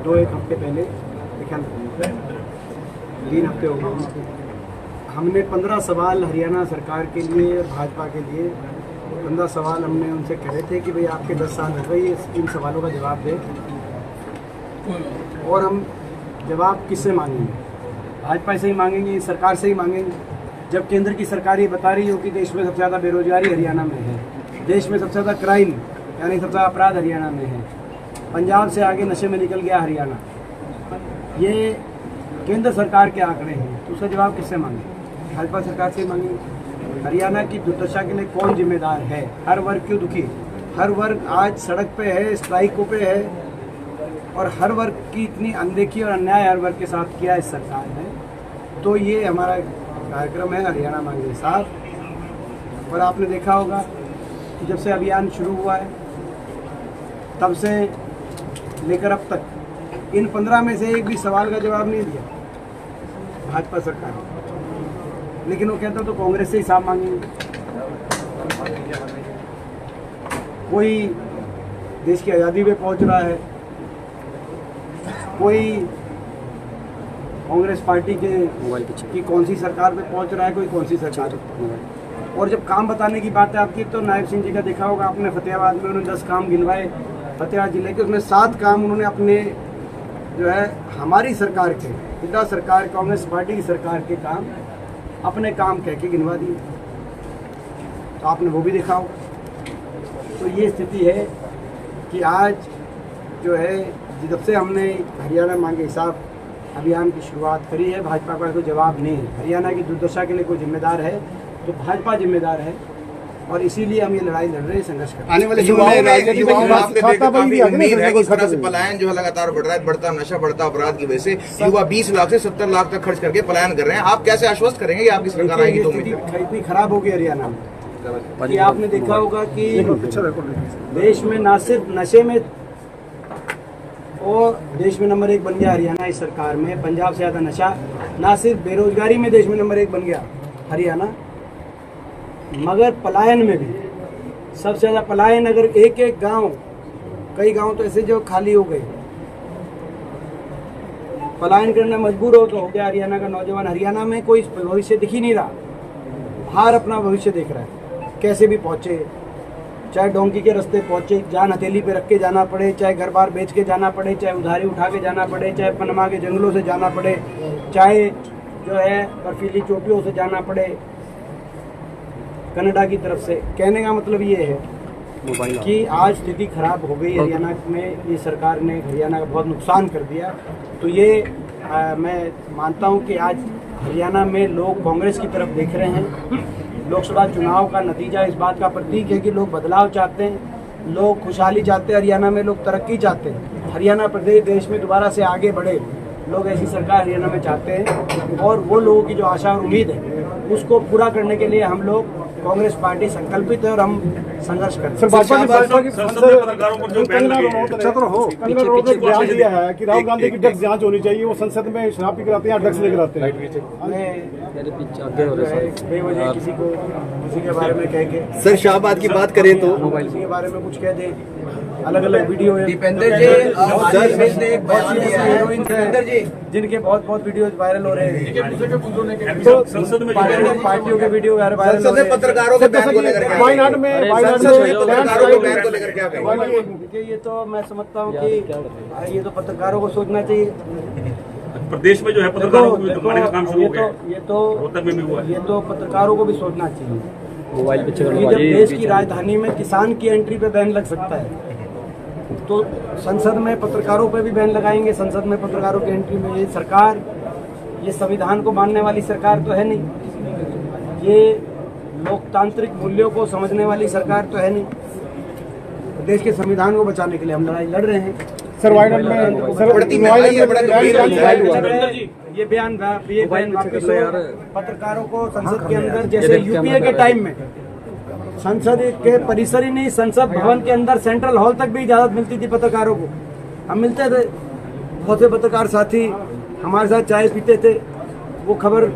दो एक हफ्ते पहले 3 हफ्ते हो गए हमने 15 सवाल हरियाणा सरकार के लिए, भाजपा के लिए 15 सवाल हमने उनसे कहे थे कि भाई आपके 10 साल हो गए, इन सवालों का जवाब दें। और हम जवाब किससे मांगेंगे? भाजपा से ही मांगेंगे, सरकार से ही मांगेंगे। जब केंद्र की सरकार ये बता रही हो कि देश में सबसे ज़्यादा बेरोजगारी हरियाणा में है, देश में सबसे ज़्यादा क्राइम यानी सबसे ज़्यादा अपराध हरियाणा में है, पंजाब से आगे नशे में निकल गया हरियाणा, ये केंद्र सरकार के आंकड़े हैं, तो उसका जवाब किससे मांगे? भाजपा सरकार से मांगेंगे। हरियाणा की दुर्दशा के लिए कौन जिम्मेदार है? हर वर्ग क्यों दुखी? हर वर्ग आज सड़क पे है, स्ट्राइकों पे है, और हर वर्ग की इतनी अनदेखी और अन्याय हर वर्ग के साथ किया इस सरकार ने। तो ये हमारा कार्यक्रम है हरियाणा मांगे साफ। और आपने देखा होगा कि जब से अभियान शुरू हुआ है तब से लेकर अब तक इन 15 में से एक भी सवाल का जवाब नहीं दिया भाजपा सरकार ने। लेकिन वो कहता तो कांग्रेस से ही साफ मांगेंगे। कोई देश की आज़ादी पे पहुंच रहा है, कोई कांग्रेस पार्टी की कौन सी सरकार पे पहुंच रहा है, कोई कौन सी सरकार। और जब काम बताने की बात है आपकी, तो नायब सिंह जी का देखा होगा आपने, फतेहाबाद में उन्होंने 10 काम गिनवाए फतेहाबाद जिले के, उसमें 7 काम उन्होंने अपने जो है हमारी सरकार के, पिता सरकार कांग्रेस पार्टी की सरकार के काम अपने काम कह के गिनवा दिए। तो आपने वो भी देखा होगा। तो ये स्थिति है कि आज जो है जब से हमने हरियाणा मांगे हिसाब अभियान की शुरुआत करी है, भाजपा का कोई जवाब नहीं है। हरियाणा की दुर्दशा के लिए कोई जिम्मेदार है तो भाजपा जिम्मेदार है, और इसीलिए हम ये लड़ाई लड़ रहे हैं, संघर्ष कर रहे हैं। आने वाले समय में राजनीति में आपने देखा काफी उम्मीद है कि इस तरह से पलायन जो लगातार बढ़ रहा है, बढ़ता नशा, बढ़ता अपराध की वजह से युवा 20 लाख से 70 लाख तक खर्च करके पलायन कर रहे हैं। आप कैसे आश्वस्त करेंगे कि आपकी सरकार आएगी? तो इतनी खराब हो गई हरियाणा में कि आपने देखा होगा कि देश में ना सिर्फ नशे में और देश में नंबर 1 बन गया हरियाणा इस सरकार में, पंजाब से ज़्यादा नशा, ना सिर्फ बेरोजगारी में देश में नंबर 1 बन गया हरियाणा, मगर पलायन में भी सबसे ज़्यादा पलायन। अगर एक एक गांव, कई गांव तो ऐसे जो खाली हो गए, पलायन करने मजबूर हो तो हो गया हरियाणा का नौजवान। हरियाणा में कोई भविष्य दिख ही नहीं रहा, बाहर अपना भविष्य देख रहा है। कैसे भी पहुँचे, चाहे डोंकी के रास्ते पहुँचे, जान हथेली पे रख के जाना पड़े, चाहे घर बार बेच के जाना पड़े, चाहे उधारी उठा के जाना पड़े, चाहे पनमा के जंगलों से जाना पड़े, चाहे जो है बर्फीली चोटियों से जाना पड़े कनाडा की तरफ से। कहने का मतलब ये है कि आज स्थिति खराब हो गई हरियाणा में, ये सरकार ने हरियाणा का बहुत नुकसान कर दिया। तो ये मैं मानता हूँ कि आज हरियाणा में लोग कांग्रेस की तरफ देख रहे हैं। लोकसभा चुनाव का नतीजा इस बात का प्रतीक है कि लोग बदलाव चाहते हैं, लोग खुशहाली चाहते हैं, हरियाणा में लोग तरक्की चाहते हैं, हरियाणा प्रदेश देश में दोबारा से आगे बढ़े। लोग ऐसी सरकार हरियाणा में चाहते हैं, और वो लोगों की जो आशा और उम्मीद है उसको पूरा करने के लिए हम लोग कांग्रेस पार्टी संकल्पित है और हम संघर्ष करते हैं। बयान दिया है कि राहुल गांधी की ड्रग्स जांच होनी चाहिए, वो संसद में शराब पी कराते हैं, ड्रग्स लेकर आते हैं। बेवजह किसी को किसी के बारे में कह के सर शाहबाद की बात करें तो किसी के बारे में कुछ कह दें अलग अलग वीडियो है। दीपेंद्र जी, हीरोइन है जिनके बहुत बहुत वीडियो वायरल हो रहे हैं। तो संसद में पार्टियों के वीडियो वायरल हो संसद रहे में हैं। पत्रकारों के बैन को लेकर क्या वायनाड में पत्रकारों के बैन को लेकर क्या कहेंगे? देखिए, ये तो मैं समझता हूँ कि ये तो पत्रकारों को सोचना चाहिए। प्रदेश में जो है पत्रकारों को भी दबाने का काम शुरू हो गया है। ये तो रोहतक में भी हुआ है। ये तो पत्रकारों को भी सोचना चाहिए कि जब देश की राजधानी में किसान की एंट्री पे बैन लग सकता है, तो संसद में पत्रकारों पे भी बैन लगाएंगे। संसद में पत्रकारों की एंट्री में ये सरकार, ये संविधान को मानने वाली सरकार तो है नहीं, ये लोकतांत्रिक मूल्यों को समझने वाली सरकार तो है नहीं। देश के संविधान को बचाने के लिए हम लड़ाई लड़ रहे हैं। सर वायनाड में ये बयान वापस हो। पत्रकारों को संसद के अंदर, जैसे यूपीए के टाइम में संसद के परिसर ही नहीं, संसद भवन के अंदर सेंट्रल हॉल तक भी इजाजत मिलती थी पत्रकारों को। हम मिलते थे, बहुत से पत्रकार साथी हमारे साथ चाय पीते थे। वो खबर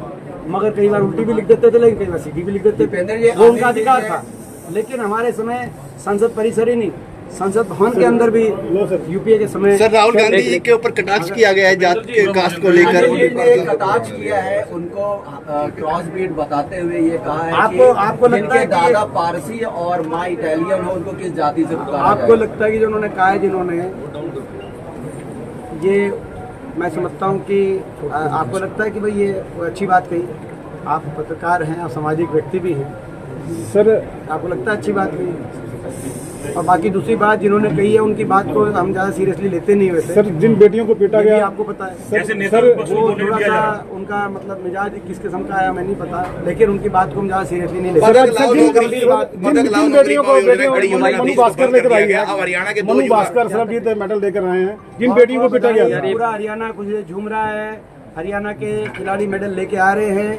मगर कई बार उल्टी भी लिख देते थे, लेकिन कई बार सीधी भी लिख देते थे, वो उनका अधिकार था। लेकिन हमारे समय संसद परिसर ही नहीं, संसद भवन के अंदर भी यूपीए के समय सर राहुल गांधी जी के ऊपर कटाक्ष किया गया है जात के कास्ट को लेकर। कटाक्ष किया है, उनको क्रॉस ब्रीड बताते हुए ये कहा है आपको लगता है कि दादा पारसी और माँ इटालियन हो, उनको किस जाति से पुकारा आपको लगता है कि जो उन्होंने कहा है, जिन्होंने ये, मैं समझता हूँ कि आपको लगता है कि भाई ये अच्छी बात कही। आप पत्रकार हैं, आप सामाजिक व्यक्ति भी हैं सर, आपको लगता है अच्छी बात कही? और बाकी दूसरी बात जिन्होंने कही है, उनकी बात को हम ज़्यादा सीरियसली लेते नहीं वैसे। सर जिन बेटियों को पीटा ये भी गया, आपको पता है। जैसे नेता सर, विपक्ष को वो डोनेट थोड़ा किया जा रहा है। सा उनका मतलब मिजाज किस किस्म का आया मैं नहीं पता, लेकिन उनकी बात को हम ज़्यादा सीरियसली नहीं लेते। पदक लाओ नौकरी, पदक लाओ जिन नौकरी बेटियों को मनु भास्कर लेकर आई है, हरियाणा के दो मनु युवा भास्कर सरबजीत मेडल लेकर आए हैं, जिन बेटियों को पीटा गया था। पूरा हरियाणा कुछ झूम रहा है, हरियाणा के खिलाड़ी मेडल लेके आ रहे हैं।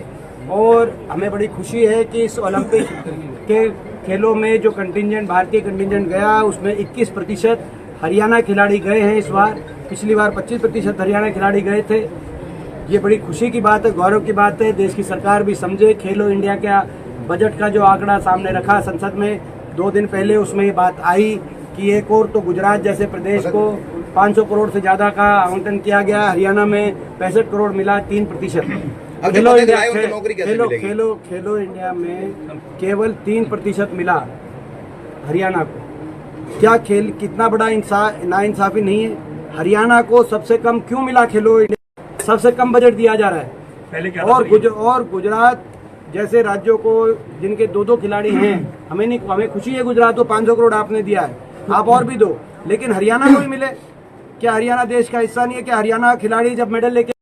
और हमें बड़ी खुशी है कि इस ओलंपिक के खेलों में जो कंटिंजेंट, भारतीय कंटिंजेंट गया, उसमें 21% हरियाणा खिलाड़ी गए हैं इस बार। पिछली बार 25% हरियाणा खिलाड़ी गए थे। ये बड़ी खुशी की बात है, गौरव की बात है। देश की सरकार भी समझे। खेलो इंडिया का बजट का जो आंकड़ा सामने रखा संसद में 2 दिन पहले, उसमें ये बात आई कि एक और तो गुजरात जैसे प्रदेश को 500 करोड़ से ज्यादा का आवंटन किया गया, हरियाणा में 65 करोड़ मिला, 3%। खेलो इंडिया खेलो इंडिया में केवल 3% मिला हरियाणा को। क्या खेल कितना बड़ा नाइंसाफी नहीं है? हरियाणा को सबसे कम क्यों मिला? खेलो इंडिया सबसे कम बजट दिया जा रहा है। पहले क्या और गुजरात जैसे राज्यों को जिनके 2-2 खिलाड़ी हैं, हमें खुशी है गुजरात को 500 करोड़ आपने दिया है, आप और भी दो, लेकिन हरियाणा को ही मिले। क्या हरियाणा देश का हिस्सा नहीं है? क्या हरियाणा खिलाड़ी जब मेडल लेके